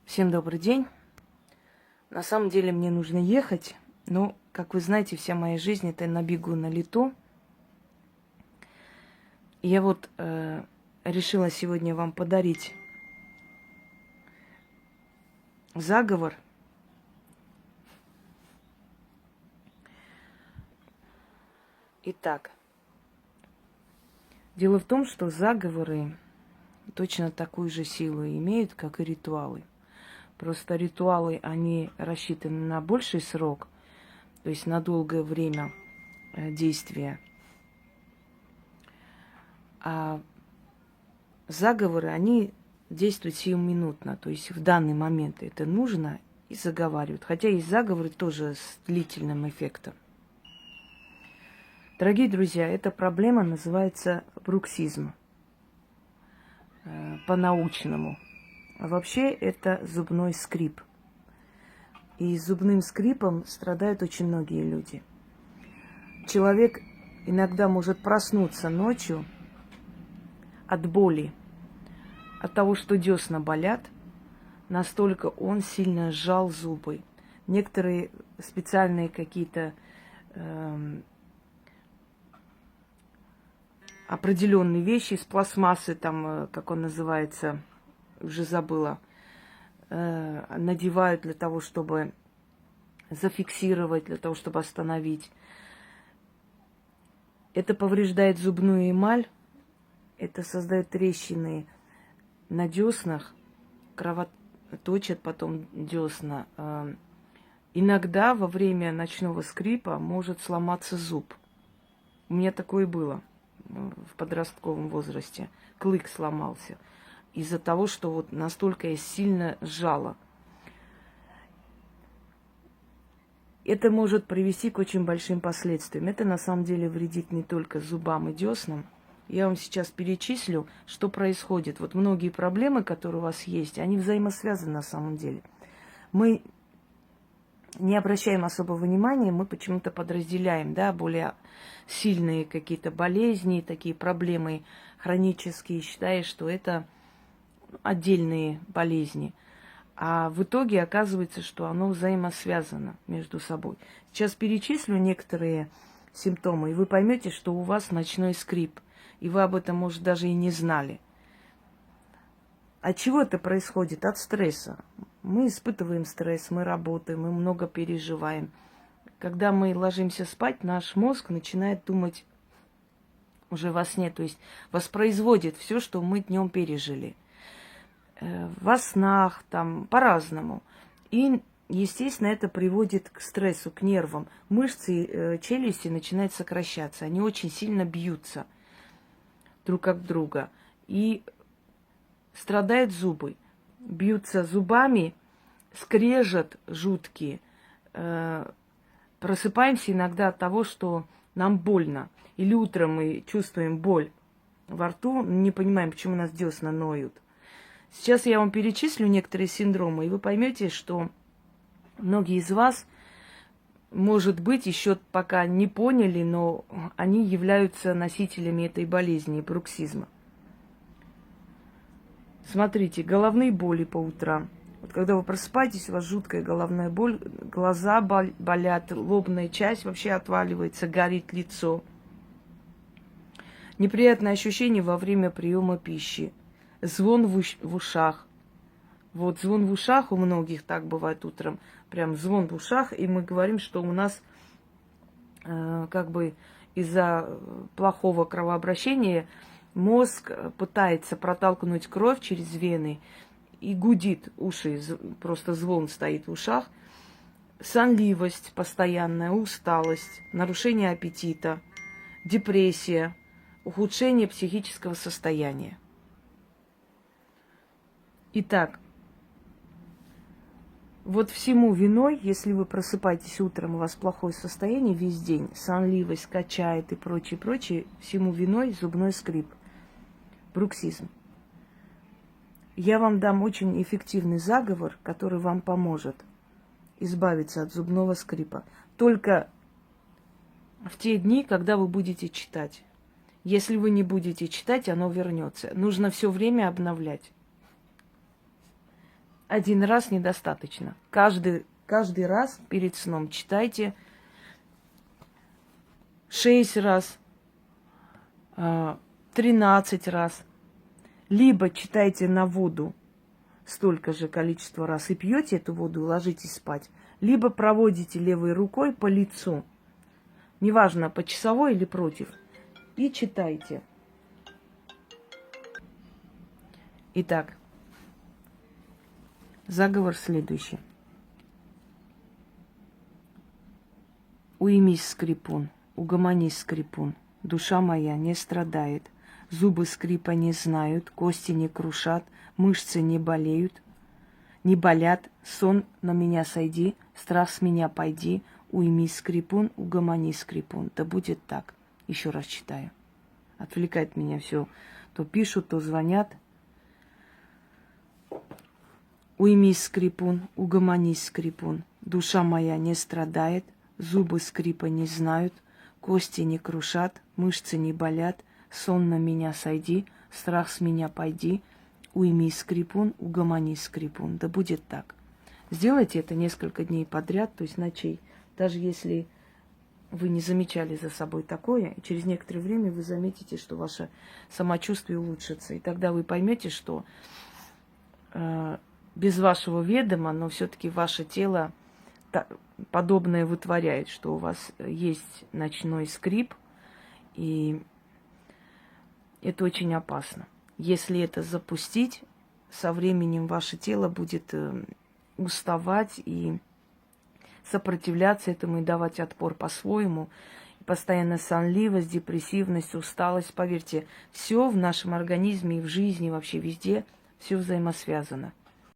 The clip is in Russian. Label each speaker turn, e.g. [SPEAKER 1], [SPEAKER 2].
[SPEAKER 1] Всем добрый день. На самом деле мне нужно ехать, но, как вы знаете, вся моя жизнь это на бегу, на лету. И я вот решила сегодня вам подарить заговор. Итак, дело в том, что заговоры точно такую же силу имеют, как и ритуалы. Просто ритуалы, они рассчитаны на больший срок, то есть на долгое время действия. А заговоры, они действуют сиюминутно, то есть в данный момент это нужно и заговаривают. Хотя есть заговоры тоже с длительным эффектом. Дорогие друзья, эта проблема называется бруксизм по-научному. А вообще это зубной скрип. И зубным скрипом страдают очень многие люди. Человек иногда может проснуться ночью от боли, от того, что десна болят, настолько он сильно сжал зубы. Некоторые специальные какие-то определенные вещи из пластмассы, там, как он называется, уже забыла, надевают для того, чтобы зафиксировать, для того, чтобы остановить. Это повреждает зубную эмаль, это создает трещины на деснах, кровоточат потом десна. Иногда во время ночного скрипа может сломаться зуб. У меня такое было в подростковом возрасте. Клык сломался из-за того, что вот настолько я сильно сжала. Это может привести к очень большим последствиям. Это на самом деле вредит не только зубам и деснам. Я вам сейчас перечислю, что происходит. Вот многие проблемы, которые у вас есть, они взаимосвязаны на самом деле. Мы не обращаем особого внимания, мы почему-то подразделяем, да, более сильные какие-то болезни, такие проблемы хронические, считая, что это отдельные болезни. А в итоге оказывается, что оно взаимосвязано между собой. Сейчас перечислю некоторые симптомы, и вы поймете, что у вас ночной скрип. И вы об этом, может, даже и не знали. От чего это происходит? От стресса. Мы испытываем стресс, мы работаем, мы много переживаем. Когда мы ложимся спать, наш мозг начинает думать уже во сне, то есть воспроизводит все, что мы днем пережили. Во снах, там, по-разному. И, естественно, это приводит к стрессу, к нервам. Мышцы челюсти начинают сокращаться. Они очень сильно бьются друг об друга. И страдают зубы. Бьются зубами, скрежет жуткие. Просыпаемся иногда от того, что нам больно. Или утром мы чувствуем боль во рту, не понимаем, почему у нас десна ноют. Сейчас я вам перечислю некоторые синдромы, и вы поймете, что многие из вас, может быть, еще пока не поняли, но они являются носителями этой болезни, бруксизма. Смотрите, головные боли по утрам. Вот когда вы просыпаетесь, у вас жуткая головная боль, глаза болят, лобная часть вообще отваливается, горит лицо. Неприятное ощущение во время приема пищи. Звон в ушах. Вот звон в ушах у многих так бывает утром. Прям звон в ушах, и мы говорим, что у нас как бы из-за плохого кровообращения мозг пытается протолкнуть кровь через вены и гудит уши, просто звон стоит в ушах. Сонливость постоянная, усталость, нарушение аппетита, депрессия, ухудшение психического состояния. Итак, вот всему виной, если вы просыпаетесь утром, у вас плохое состояние весь день, сонливость качает и прочее, прочее, всему виной зубной скрип, бруксизм. Я вам дам очень эффективный заговор, который вам поможет избавиться от зубного скрипа. Только в те дни, когда вы будете читать. Если вы не будете читать, оно вернется. Нужно все время обновлять. Один раз недостаточно. Каждый раз перед сном читайте 6 раз, 13 раз. Либо читайте на воду столько же количество раз и пьете эту воду и ложитесь спать. Либо проводите левой рукой по лицу. Неважно, по часовой или против. И читайте. Итак, заговор следующий. Уймись, скрипун, угомонись, скрипун. Душа моя не страдает. Зубы скрипа не знают, кости не крушат, мышцы не болеют, не болят. Сон на меня сойди, страх с меня пойди. Уймись, скрипун, угомонись, скрипун. Да будет так. Еще раз читаю. Отвлекает меня все. То пишут, то звонят. Уймись, скрипун, угомонись, скрипун. Душа моя не страдает, зубы скрипа не знают, кости не крушат, мышцы не болят. Сон на меня сойди, страх с меня пойди. Уймись, скрипун, угомонись, скрипун. Да будет так. Сделайте это несколько дней подряд, то есть ночей. Даже если вы не замечали за собой такое, и через некоторое время вы заметите, что ваше самочувствие улучшится. И тогда вы поймете, что без вашего ведома, но все-таки ваше тело подобное вытворяет, что у вас есть ночной скрип, и это очень опасно. Если это запустить, со временем ваше тело будет уставать и сопротивляться этому и давать отпор по-своему. Постоянно сонливость, депрессивность, усталость. Поверьте, все в нашем организме и в жизни, вообще везде, все взаимосвязано.